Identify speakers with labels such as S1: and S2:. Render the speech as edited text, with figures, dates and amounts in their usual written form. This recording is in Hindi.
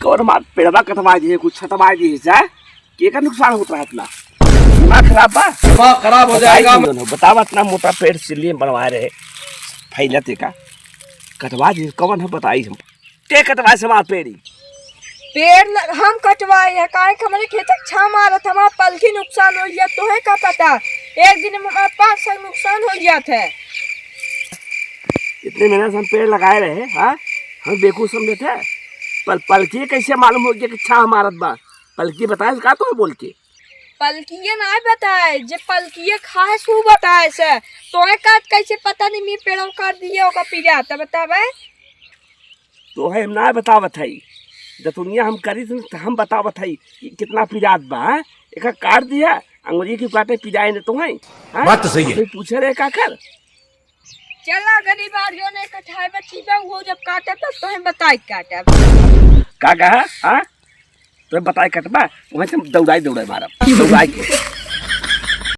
S1: कौन मार पेड़वा कटवा दी कुछ छटवा दी जा के का नुकसान होता है इतना दिमाग खराब बा
S2: दिमाग खराब हो जाएगा।
S1: बतावा इतना मोटा पेड़ सिल्ली बनवा रहे फैलते का कटवा दी कौन है बताई हम के कटवा से मार पेड़ी
S3: हम कटवाए है काहे कि हमारे खेत छा मारा था हमारा पलकी नुकसान हो गया तो है का पता एक दिन में हमारा 5 साल नुकसान हो गया था।
S1: इतने मेहनत से हम पेड़ लगाए रहे हाँ हम बेवकूफ समझे थे पलकी कैसे मालूम हो गया कि छा मारत बा पलकी बताए का तो बोल के
S3: पलकिए ना बताए जे पलकिए खाए सु बताए से तोहे का कैसे पता नहीं मी पेड़ों काट दिए ओका पीड़ा त बतावे
S1: तो है ना बतावत है जतुनिया हम करी तो हम बतावत है कितना पिरात बा एक काट दिया अंगुरी की काटे पिजाए ने तो है
S2: बात तो सही है
S1: पूछे रहे का कर
S3: चला गरीब आदमी ने कठाई बच्ची पे वो जब काटे तब तो हम बताई काटे
S1: का कहा हां तो बताए कटबा वहां से दौड़ाई मारा दौड़ाई